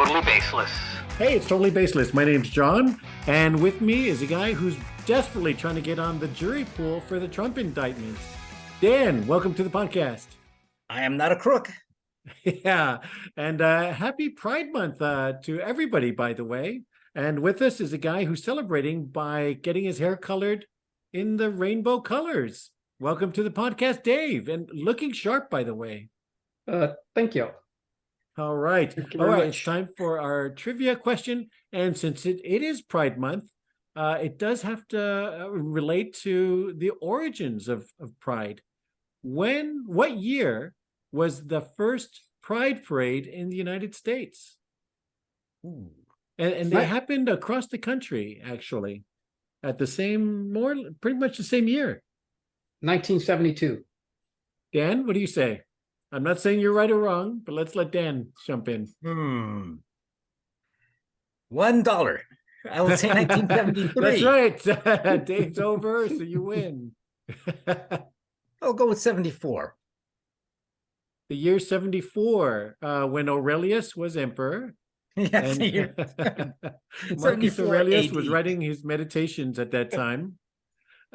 totally baseless. Hey, it's Totally Baseless. My name's John, and with me is a guy who's desperately trying to get on the jury pool for the Trump indictment. Dan, welcome to the podcast. I am not a crook. Yeah, and happy Pride Month to everybody, by the way. And with us is a guy who's celebrating by getting his hair colored in the rainbow colors. Welcome to the podcast, Dave, and looking sharp, by the way. Thank you. All right. Thank you All very right. much. It's time for our trivia question. And since it is Pride Month, it does have to relate to the origins of Pride. What year was the first Pride Parade in the United States? Ooh. And they happened across the country, actually, at pretty much the same year. 1972. Dan, what do you say? I'm not saying you're right or wrong, but let's let Dan jump in. $1. I will say 1973. That's right. Dave's over, so you win. I'll go with 74. The year 74, when Aurelius was emperor. Yes, And Marcus 74 Aurelius AD. was writing his meditations at that time.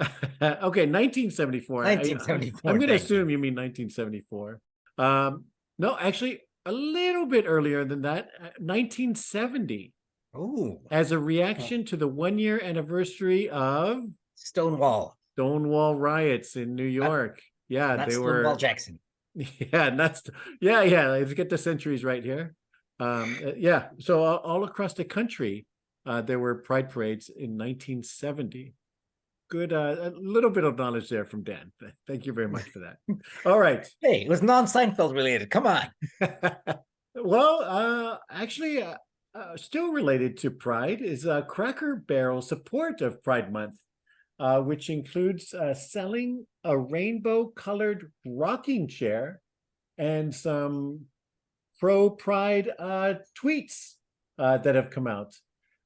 Okay, 1974. 1974. I'm going to thank you. assume you mean 1974. No, actually, a little bit earlier than that, 1970, Ooh, as a reaction to the 1-year anniversary of Stonewall. Stonewall riots in New York. Yeah, Not they Stonewall were. Jackson. Yeah, yeah. Let's get the centuries right here. Yeah, so all across the country, there were pride parades in 1970. Good, a little bit of knowledge there from Dan. Thank you very much for that. All right. Hey, it was non-Seinfeld related. Come on. Well, actually, still related to Pride is Cracker Barrel support of Pride Month, which includes selling a rainbow-colored rocking chair and some pro-Pride tweets that have come out.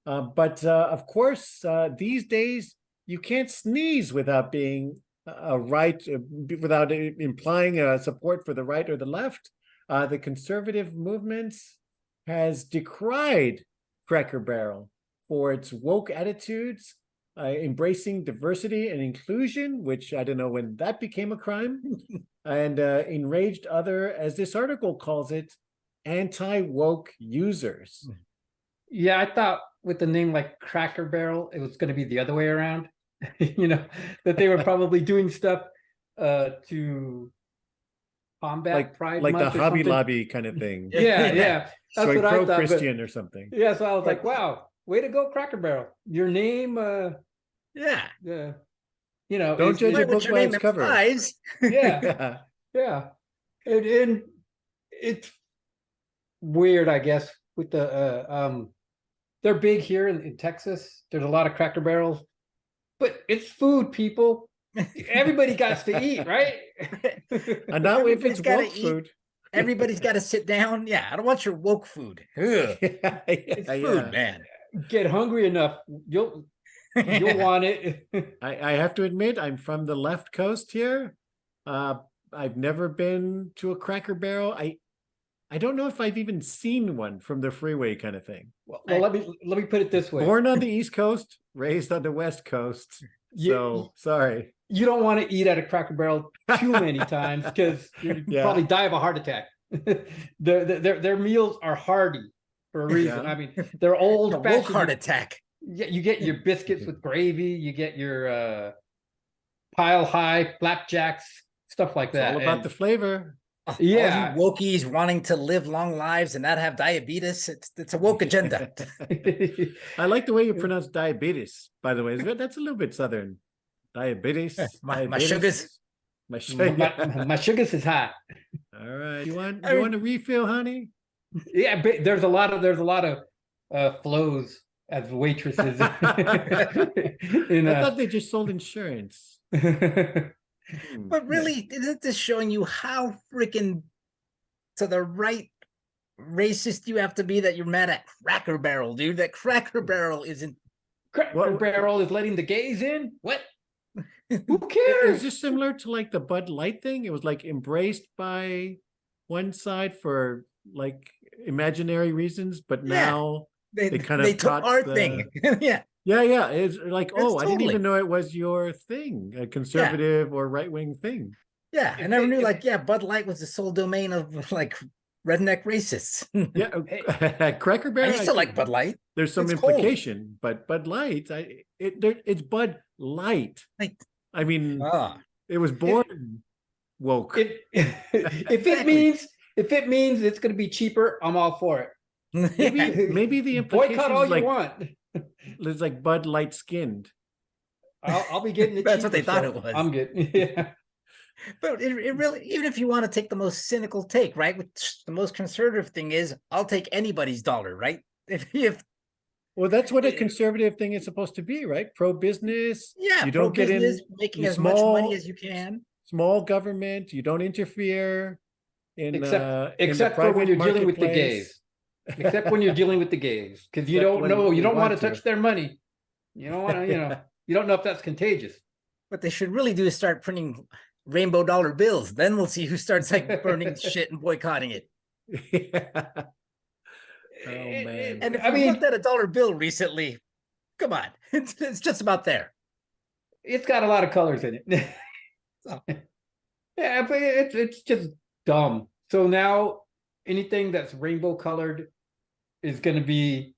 But of course, these days, you can't sneeze without being without implying support for the right or the left. The conservative movement has decried Cracker Barrel for its woke attitudes, embracing diversity and inclusion, which I don't know when that became a crime, and enraged other, as this article calls it, anti-woke users. Yeah, I thought with the name like Cracker Barrel, it was going to be the other way around. That they were probably doing stuff to combat Pride like the Month or Hobby something. Lobby kind of thing. Yeah. That's So what I thought. but- pro-Christian or something. Yeah, so I was like, wow, way to go, Cracker Barrel. Your name, Yeah. Don't judge a What book your by name its cover. implies. Yeah, yeah. And it's weird, I guess, with the they're big here in Texas. There's a lot of Cracker Barrels, but it's food, people. Everybody got to eat, right? And now if Everybody's it's gotta woke eat. food. Everybody's got to sit down. Yeah, I don't want your woke food. Ugh. It's food, man. Get hungry enough, you'll want it. I have to admit, I'm from the left coast here. I've never been to a Cracker Barrel. I don't know if I've even seen one from the freeway kind of thing. Well, let me put it this way. Born on the East Coast, raised on the West Coast. So sorry. You don't want to eat at a Cracker Barrel too many times because you Yeah. probably die of a heart attack. Their meals are hearty for a reason. Yeah. I mean, they're old A woke fashioned. heart attack. Yeah, you get your biscuits with gravy. You get your pile high flapjacks, stuff like It's that. all about And- the flavor. Yeah. All you wokies wanting to live long lives and not have diabetes. It's a woke agenda. I like the way you pronounce diabetes, by the way. That's a little bit Southern. Diabetes. My diabetes. sugars. My sugar. my sugars is high. All right. You want I mean- a refill, honey? Yeah, but there's a lot of flows as waitresses. in, I thought they just sold insurance. But really, isn't this showing you how freaking to the right racist you have to be that you're mad at Cracker Barrel, dude? That Cracker Barrel isn't. Cracker Barrel is letting the gays in? What? Who Is cares? this similar to like the Bud Light thing? It was like embraced by one side for like imaginary reasons, but Yeah. now they kind of they took caught our the- thing. Yeah. Yeah. It's like, oh, I didn't totally. even know it was your thing, a conservative or right-wing thing. Yeah. I If never they- knew if- like, yeah, Bud Light was the sole domain of like redneck racists. Yeah, Hey. Cracker I Barrel. used to like Bud Light. There's some It's cold. implication, but Bud Light, it's Bud Light. Like, I mean, it was born woke. If it means it's going to be cheaper, I'm all for it. Maybe the implication Boycott all is like you want. it's like Bud Light skinned. I'll be getting it. That's what cheaper, they thought so it was. I'm good. Yeah. But it really, even if you want to take the most cynical take, right? Which the most conservative thing is, I'll take anybody's dollar, right? If Well, that's what a conservative thing is supposed to be, right? Pro-business. yeah, You don't get in pro-business, making you as much money as you can. Small government. You don't interfere in in the Except for when private you're dealing with the marketplace. gays. Except when you're dealing with the gays, because you Except don't when know, you you don't want to want touch to. their money. You don't want to, you don't know if that's contagious. What they should really do is start printing rainbow dollar bills. Then we'll see who starts like burning shit and boycotting it. Yeah. Oh man. And if I you mean, looked at a dollar bill recently, come on, it's just about there. it's got a lot of colors in it. Oh. Yeah, but it's just dumb. So now anything that's rainbow colored is going to be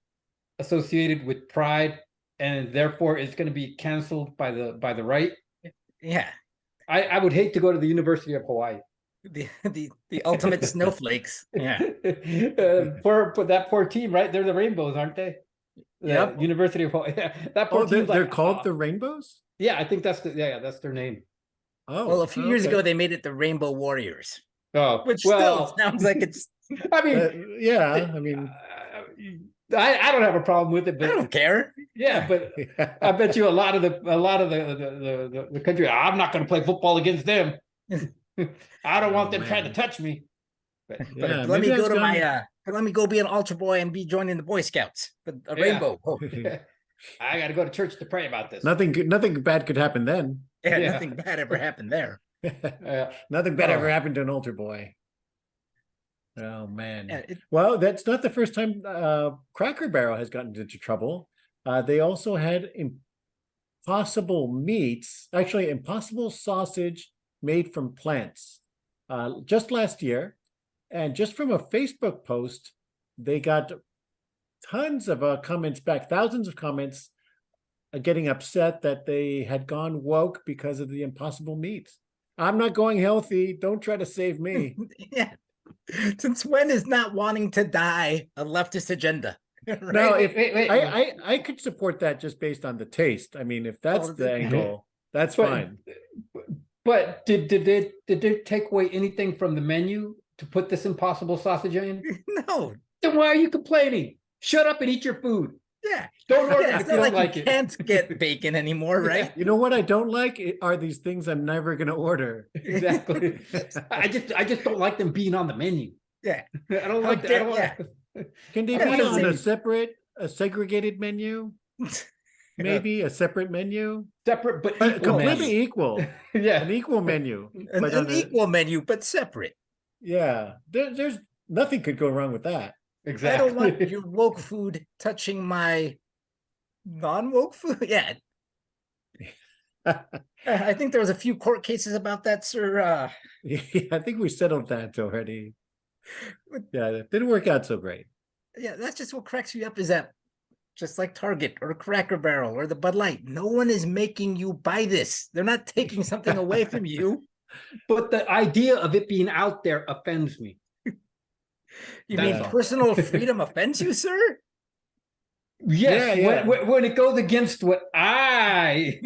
associated with pride, and therefore it's going to be canceled by the right. Yeah, I would hate to go to the University of Hawaii. the ultimate snowflakes. Yeah. For that poor team, right? They're the Rainbows, aren't they? The Yep. University of Hawaii. Yeah, that poor Oh, team's they're like, called the Rainbows? yeah, I think that's that's their name. Oh, Well, a few years okay. ago they made it the Rainbow Warriors, Oh, which well, still sounds like it's. I mean, yeah, I mean, I don't have a problem with it, I but don't care. yeah, but I bet you a lot of the country, I'm not going to play football against them. I don't want them trying to man. touch me. But But Yeah, let me maybe go I've to gone- my let me go be an altar boy and be joining the Boy Scouts. But a Yeah. rainbow. Oh, I got to go to church to pray about this. nothing bad could happen then. yeah, Yeah. nothing bad ever happened there. Nothing bad ever Oh. happened to an altar boy. Oh man. Yeah, Well, that's not the first time Cracker Barrel has gotten into trouble. They also had impossible meats, actually impossible sausage made from plants. Just last year, and just from a Facebook post, they got tons of comments back, thousands of comments, getting upset that they had gone woke because of the impossible meats. I'm not going healthy. Don't try to save me. yeah. Since when is not wanting to die a leftist agenda? Right? No, if wait. I could support that just based on the taste. I mean, if that's Oh, the angle, that's But- fine. But did they take away anything from the menu to put this impossible sausage in? No. Then why are you complaining? Shut up and eat your food. Yeah. Don't order Yeah, if it's you not don't like like you it. can't get bacon anymore, right? You know what I don't like are these things I'm never going to order. Exactly. I just don't like them being on the menu. Yeah. I don't How like that. I don't dare- like- Can they Yeah, be on because a segregated menu? Maybe a separate menu, Separate but but equal completely menu. equal, Yeah. an equal menu. But An on equal menu, but separate. yeah, there's nothing could go wrong with that. Exactly. I don't want your woke food touching my non-woke food. Yeah. I think there was a few court cases about that, sir. Yeah, I think we settled that already. Yeah, it didn't work out so great. Yeah, that's just what cracks me up is that just like Target or Cracker Barrel or the Bud Light, no one is making you buy this. They're not taking something away from you. But the idea of it being out there offends me. You That's mean all. personal freedom offends you, sir? Yes, Yeah. when it goes against what I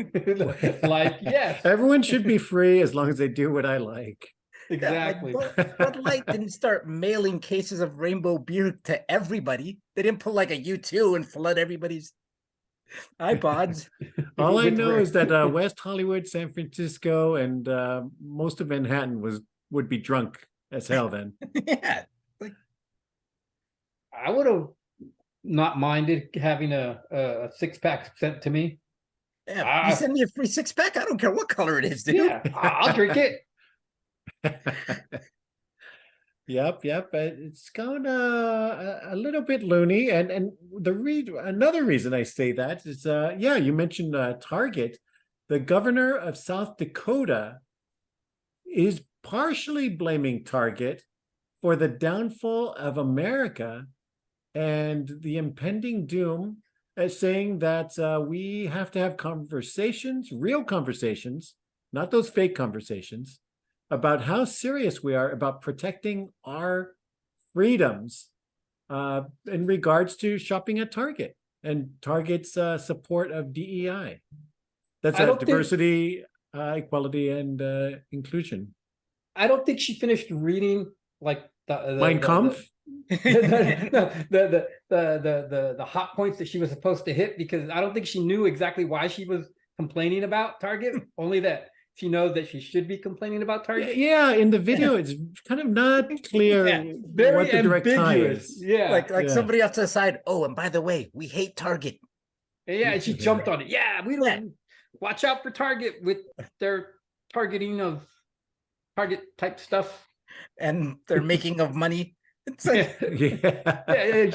like, yes, Everyone should be free as long as they do what I like. exactly. Yeah, like Bud Light didn't start mailing cases of rainbow beer to everybody. They didn't put like a U2 and flood everybody's iPods. All I With know rare- is that West Hollywood, San Francisco, and most of Manhattan would be drunk as hell then. Yeah. I would have not minded having a 6-pack sent to me. Yeah, you send me a free 6-pack. I don't care what color it is, dude. Yeah, I'll drink it. Yep. It's gone a little bit loony, and another reason I say that is yeah, you mentioned Target. The governor of South Dakota is partially blaming Target for the downfall of America and the impending doom, saying that we have to have conversations, real conversations, not those fake conversations, about how serious we are about protecting our freedoms in regards to shopping at Target and Target's support of DEI. That's diversity, equality, and inclusion. I don't think she finished reading like the Mein Kampf. The hot points that she was supposed to hit, because I don't think she knew exactly why she was complaining about Target. Only that she knows that she should be complaining about Target. Yeah, in the video, it's kind of not clear what the direct tie is. Yeah, like somebody off to the side. Oh, and by the way, we hate Target. Yeah, and she jumped on it. Yeah, we don't watch out for Target with their targeting of Target type stuff and their making of money. It's like,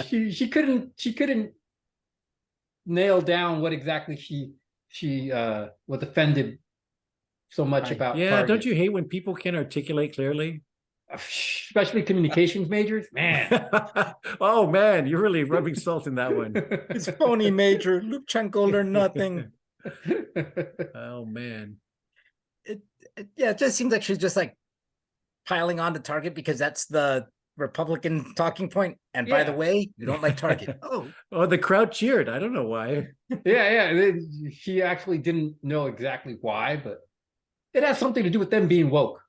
she couldn't nail down what exactly she was offended so much about. Yeah, Target. don't you hate when people can't articulate clearly? Especially communications majors, man. Oh man, you're really rubbing salt in that one. It's phony major. Lubchenko learned nothing. Oh man. It just seems like she's just like piling on to Target because that's the Republican talking point. And by the way, you don't like Target. Oh, the crowd cheered. I don't know why. Yeah. She actually didn't know exactly why, but it has something to do with them being woke.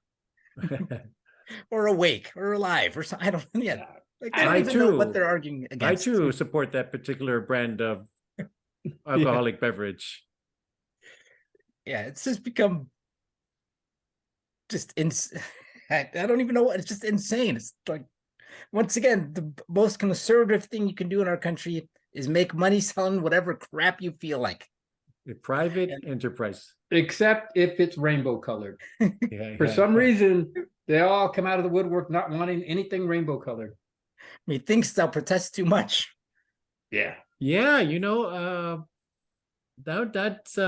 Or awake or alive or something. I don't like, I don't even know what they're arguing against. I too support that particular brand of alcoholic beverage. Yeah, it's just become just I don't even know what, it's just insane. It's like, once again, the most conservative thing you can do in our country is make money selling whatever crap you feel like. A private enterprise. Except if it's rainbow colored. For some reason, they all come out of the woodwork not wanting anything rainbow colored. Thinks they'll protest too much. Yeah, you know, that's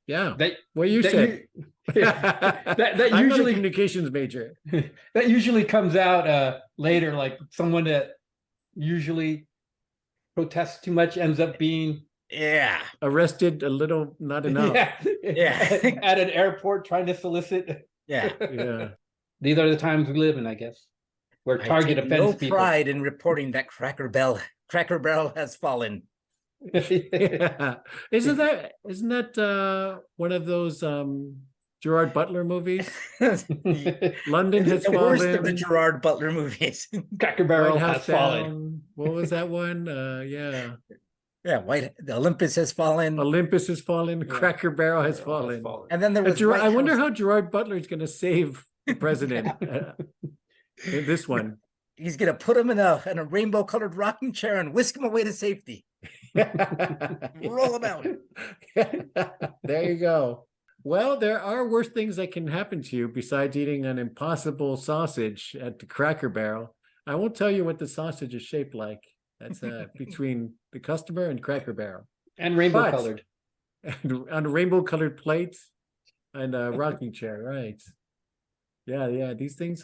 yeah. What you said. That I'm usually not a communications major. That usually comes out later, like someone that usually protests too much ends up being arrested a little, not enough. At an airport trying to solicit. Yeah. These are the times we live in, I guess, where Target offends people. No pride in reporting that Cracker Barrel has fallen. Isn't that one of those Gerard Butler movies? London has the fallen. Worst of the Gerard Butler movies. Cracker Barrel has fallen. What was that one? The Olympus has fallen. Olympus has fallen. Cracker Barrel has fallen. And then there was I wonder how Gerard Butler is going to save the president in this one. He's going to put him in a rainbow colored rocking chair and whisk him away to safety. Roll him out. There you go. Well, there are worse things that can happen to you besides eating an impossible sausage at the Cracker Barrel. I won't tell you what the sausage is shaped like. That's between the customer and Cracker Barrel. And rainbow colored. And on a rainbow colored plate and a rocking chair, right. Yeah. These things,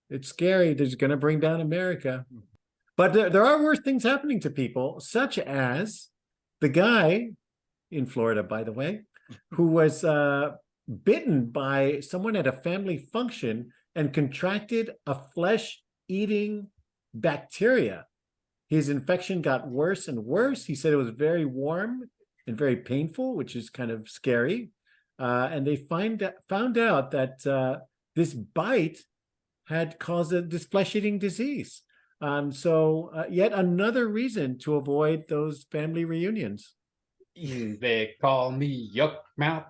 it's scary. They're going to bring down America. But there are worse things happening to people, such as the guy in Florida, by the way, who was bitten by someone at a family function and contracted a flesh-eating bacteria. His infection got worse and worse. He said it was very warm and very painful, which is kind of scary. And they found out that this bite had caused this flesh-eating disease. So yet another reason to avoid those family reunions. They call me Yuck Mouth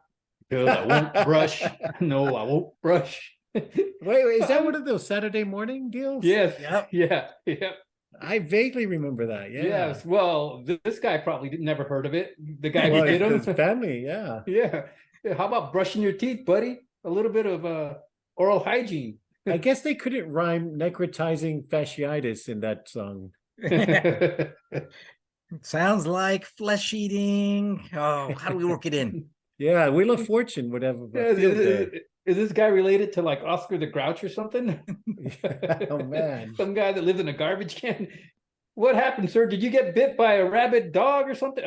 because I won't brush. No, I won't brush. Wait, is that one of those Saturday morning deals? Yes. Yeah. I vaguely remember that. Yeah. Yes. Well, this guy probably never heard of it. The guy who did him. His family. Yeah. Yeah. How about brushing your teeth, buddy? A little bit of oral hygiene. I guess they couldn't rhyme necrotizing fasciitis in that song. Sounds like flesh eating. Oh, how do we work it in? Yeah, Wheel of Fortune would have Yeah, a field day. is this guy related to like Oscar the Grouch or something? Oh man. Some guy that lives in a garbage can. What happened, sir? Did you get bit by a rabid dog or something?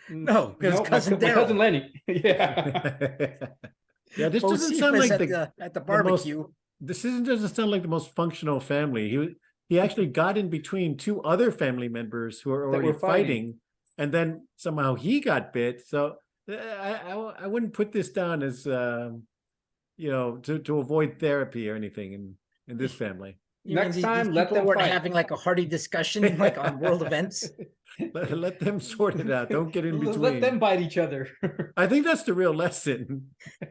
No, because my cousin cousin Daryl. Lenny. Yeah. Yeah, this doesn't sound like at the barbecue. Doesn't sound like the most functional family. He actually got in between two other family members who are already were fighting. and then somehow he got bit. So I wouldn't put this down as to avoid therapy or anything in this family. Next time, these let people them weren't fight. having like a hearty discussion like on world events. Let them sort it out. Don't get in between. Let them bite each other. I think that's the real lesson.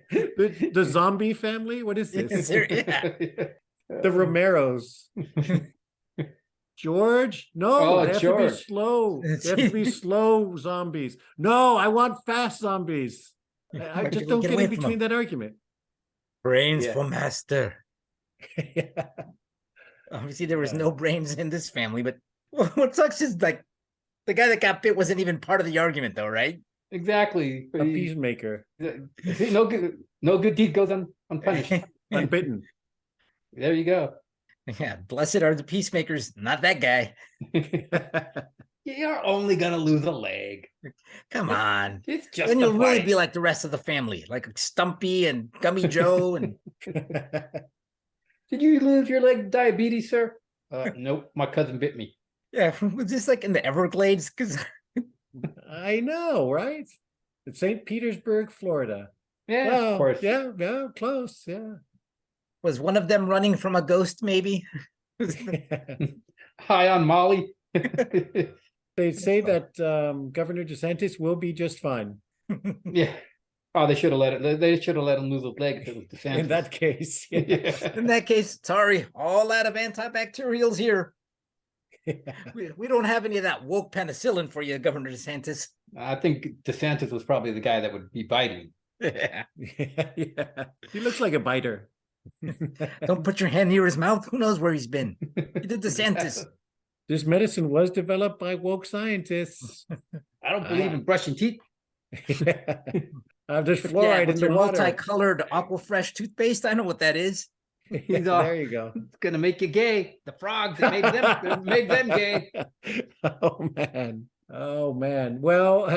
The zombie family. What is this? Yeah. The Romeros. George, no, Oh, they have to be slow. They have to be slow zombies. No, I want fast zombies. I just don't get in between that argument. Brains for master. Yeah. Obviously, there was no brains in this family, but what sucks is like the guy that got bit wasn't even part of the argument, though, right? Exactly. A peacemaker. See, no good deed goes unpunished. Unbitten. There you go. Yeah, blessed are the peacemakers, not that guy. You're only gonna lose a leg. Come on. It's just Then you'll really be like the rest of the family, like Stumpy and Gummy Joe. And did you lose your leg diabetes, sir? Nope, my cousin bit me. Yeah, was this like in the Everglades? Because I know, right? It's St. Petersburg, Florida. Yeah, well, of course. Yeah, close. Yeah. Was one of them running from a ghost, maybe? High on Molly. They say that Governor DeSantis will be just fine. Yeah. Oh, they should have let it. They should have let him lose a leg if it was DeSantis. In that case, yeah. In that case, sorry, all out of antibacterials here. We don't have any of that woke penicillin for you, Governor DeSantis. I think DeSantis was probably the guy that would be biting. Yeah. Yeah. He looks like a biter. Don't put your hand near his mouth. Who knows where he's been? He did DeSantis. This medicine was developed by woke scientists. I don't believe in brushing teeth. There's fluoride in the water. Multicolored Aquafresh toothpaste. I know what that is. There you go. It's gonna make you gay. The frogs that made them gay. Oh man. Well,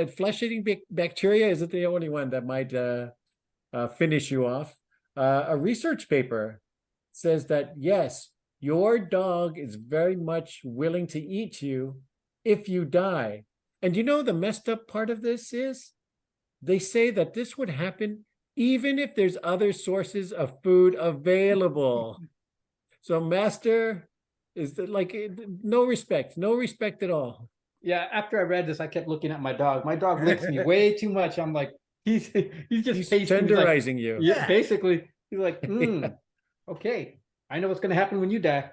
flesh-eating bacteria isn't the only one that might finish you off. A research paper says that yes, your dog is very much willing to eat you if you die. And the messed up part of this is they say that this would happen even if there's other sources of food available. So master is like no respect at all. Yeah, after I read this, I kept looking at my dog. My dog licks me way too much. I'm like, he's tenderizing you. Yeah, basically. He's like, okay, I know what's gonna happen when you die.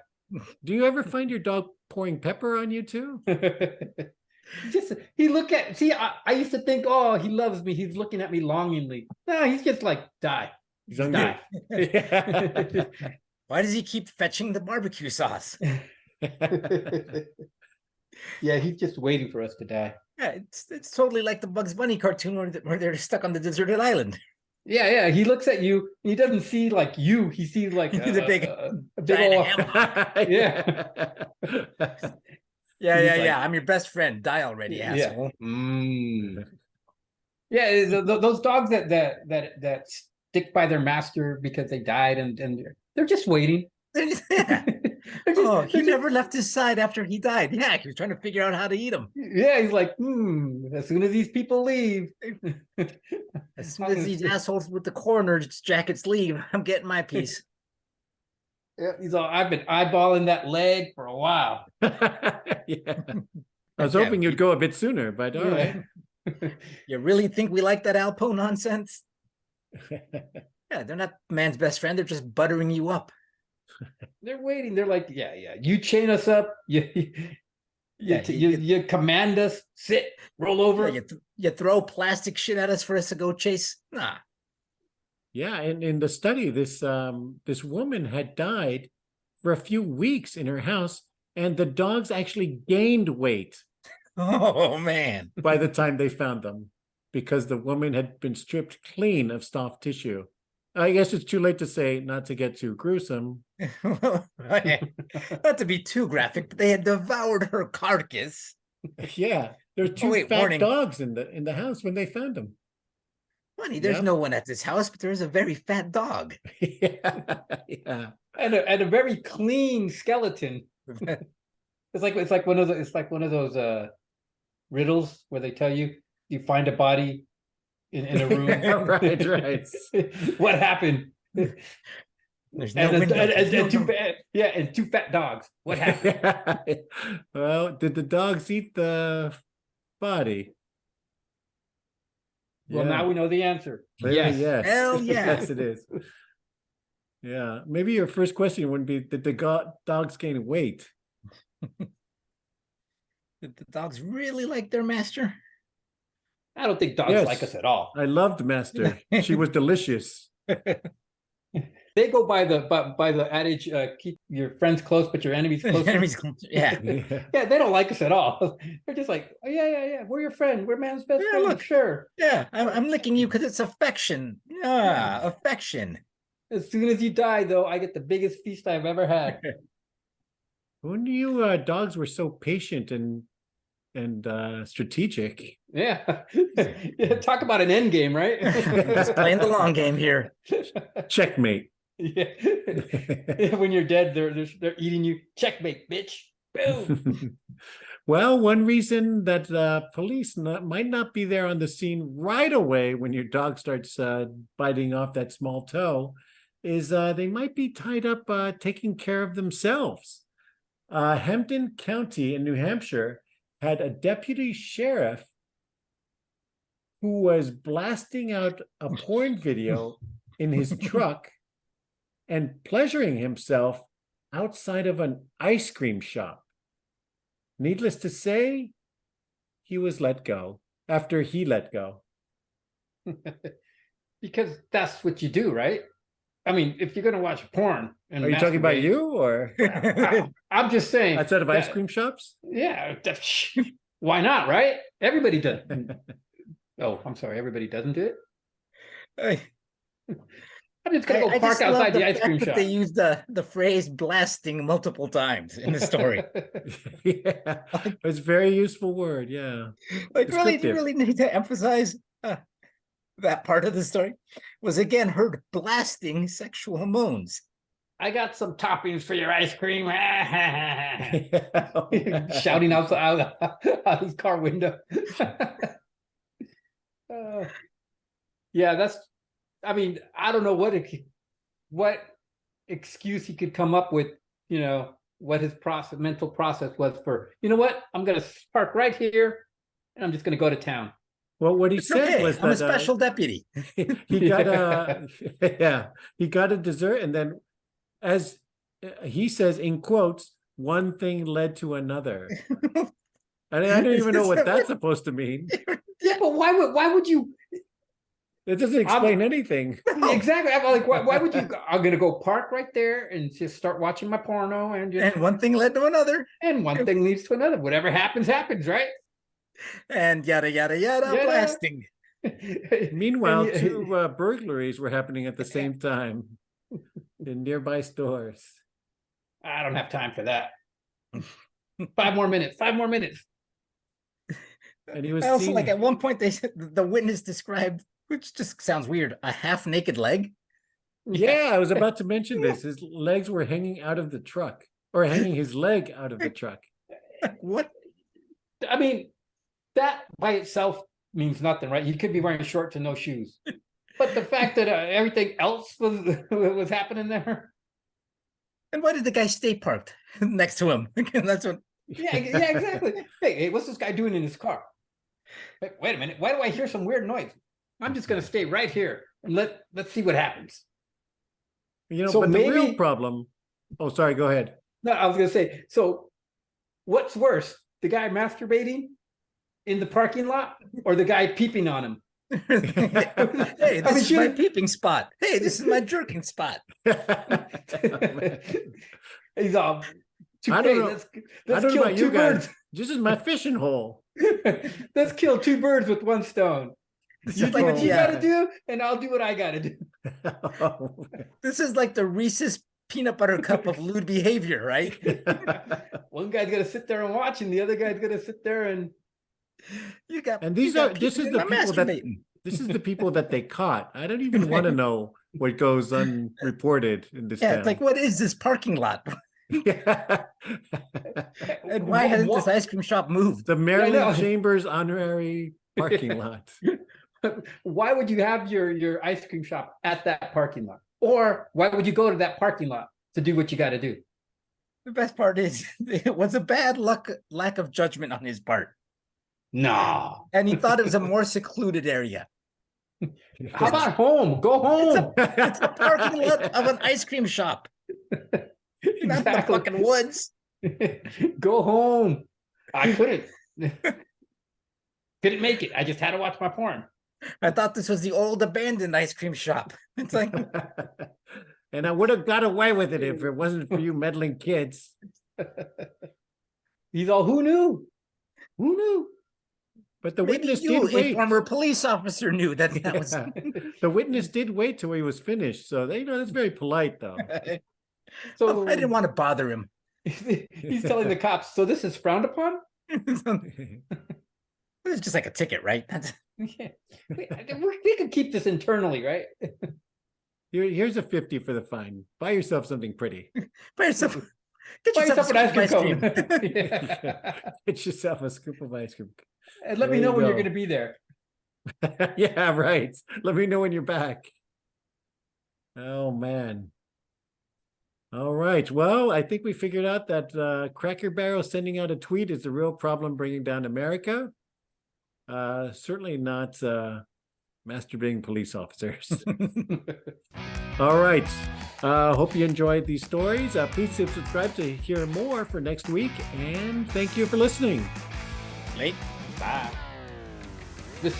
Do you ever find your dog pouring pepper on you too? I used to think, oh, he loves me. He's looking at me longingly. No, he's just like, die. Die. Why does he keep fetching the barbecue sauce? Yeah, he's just waiting for us to die. Yeah, it's totally like the Bugs Bunny cartoon where they're stuck on the deserted island. Yeah. He looks at you. And he doesn't see like you. He sees like the big old yeah. Yeah. I'm your best friend. Die already, asshole. Yeah, those dogs that stick by their master because they died and they're just waiting. He never left his side after he died. Yeah, he was trying to figure out how to eat him. Yeah, he's like, as soon as these people leave. As soon as these assholes with the coroner's jackets leave, I'm getting my piece. Yeah, he's all, I've been eyeballing that leg for a while. Yeah. I was hoping you'd go a bit sooner, but all right. You really think we like that Alpo nonsense? Yeah, they're not man's best friend. They're just buttering you up. They're waiting. They're like, yeah. You chain us up. You command us. Sit. Roll over. Yeah, you throw plastic shit at us for us to go chase. Nah. Yeah, and in the study, this woman had died for a few weeks in her house, and the dogs actually gained weight Oh man. by the time they found them because the woman had been stripped clean of soft tissue. I guess it's too late to say not to get too gruesome. Not to be too graphic, but they had devoured her carcass. Yeah, there were Oh, two wait, fat warning. dogs in the house when they found them. Funny, there's Yep. no one at this house, but there is a very fat dog. Yeah, yeah. And a very clean skeleton. It's like one of those riddles where they tell you find a body in a room. Right. What happened? There's no window. And two fat dogs. What happened? Well, did the dogs eat the body? Well, Yeah. now we know the answer. Clearly, yes. Hell yeah. Yes, it is. Yeah. Maybe your first question wouldn't be, did the dogs gain weight? Did the dogs really like their master? I don't think dogs Yes. like us at all. I loved Master. She was delicious. They go by the adage, keep your friends close, but your enemies closer. Yeah. Yeah. Yeah, they don't like us at all. They're just like, oh, yeah. We're your friend. We're man's best Yeah, friend. look. Sure. Yeah. I'm licking you because it's affection. Yeah, affection. As soon as you die, though, I get the biggest feast I've ever had. Who knew dogs were so patient and strategic? Yeah. Yeah, talk about an end game, right? Just playing the long game here. Checkmate. Yeah. When you're dead, they're eating you. Checkmate, bitch. Boom. Well, one reason that police might not be there on the scene right away when your dog starts biting off that small toe is they might be tied up taking care of themselves. Hampden County in New Hampshire had a deputy sheriff who was blasting out a porn video in his truck and pleasuring himself outside of an ice cream shop. Needless to say, he was let go after he let go. Because that's what you do, right? I mean, if you're going to watch porn and Are you talking about masturbate- you or I'm just saying. outside of ice that- cream shops? Yeah. Why not, right? Everybody does. Oh, I'm sorry. Everybody doesn't do it. I'm just going to go park just love outside the ice fact cream that shop. They used the phrase blasting multiple times in the story. Yeah, it's a very useful word. Yeah. Like really, Descriptive. really need to emphasize that part of the story was again heard blasting sexual moans. I got some toppings for your ice cream. Yeah. Shouting out his car window. Yeah, that's. I mean, I don't know what excuse he could come up with. You know what his mental process was for. You know what? I'm gonna park right here, and I'm just gonna go to town. Well, what he It's said okay. was I'm a that special deputy. he got he got a dessert, and then, as he says in quotes, one thing led to another. And I don't even know what that's supposed to mean. Yeah, but why would you? It doesn't explain anything. Exactly. I'm like, why would you? I'm gonna go park right there and just start watching my porno, and just, And one thing led to another, and one thing leads to another. Whatever happens, happens, right? and yada yada yada, Yada. blasting. Meanwhile, And two burglaries were happening at the same time in nearby stores. I don't have time for that. 5 more minutes. 5 more minutes. And he was I also seen- like at one point they said the witness described, which just sounds weird, a half naked leg. Yeah, I was about to mention this. His legs were hanging out of the truck, or hanging his leg out of the truck. What? I mean, that by itself means nothing, right? You could be wearing shorts and no shoes, but the fact that everything else was happening there. And why did the guy stay parked next to him? That's what. Yeah, exactly. Hey, what's this guy doing in his car? Wait a minute. Why do I hear some weird noise? I'm just gonna stay right here and let's see what happens. You know, So but the real maybe- problem. Oh, sorry. Go ahead. No, I was gonna say. So, what's worse, the guy masturbating in the parking lot, or the guy peeping on him? Hey, this is my peeping spot. Hey, this is my jerking spot. He's all. I don't know. Let's I don't know kill about two you guys. birds. This is my fishing hole. Let's kill two birds with one stone. You do what you gotta do, and I'll do what I gotta do. This is like the Reese's peanut butter cup of lewd behavior, right? One guy's gonna sit there and watch, and the other guy's gonna sit there and and this is the people that this is the people that they caught. I don't even want to know what goes unreported in this town. It's like, what is this parking lot? Yeah. And why hasn't this ice cream shop moved? The Maryland Chambers honorary parking lot. Why would you have your ice cream shop at that parking lot? Or why would you go to that parking lot to do what you got to do? The best part is it was a bad lack of judgment on his part. No. And he thought it was a more secluded area. How about home? Go home. It's a parking lot of an ice cream shop. Not the fucking woods. Go home. I couldn't make it. I just had to watch my porn. I thought this was the old abandoned ice cream shop. It's like, and I would have got away with it if it wasn't for you meddling kids. He's all, who knew? Who knew? But the witness did wait. A former police officer knew that was. The witness did wait till he was finished. So they that's very polite, though. So I didn't want to bother him. He's telling the cops, so this is frowned upon? It was just like a ticket, right? Yeah. We could keep this internally, right? Here's a 50 for the fine. Buy yourself something pretty. Buy yourself an ice cream cone. Get yourself a scoop of ice cream. And let me know when you're going to be there. Yeah, right. Let me know when you're back. Oh, man. All right. Well, I think we figured out that Cracker Barrel sending out a tweet is the real problem bringing down America. Certainly not masturbating police officers. All right. Hope you enjoyed these stories. Please subscribe to hear more for next week. And thank you for listening. Late. Bye. This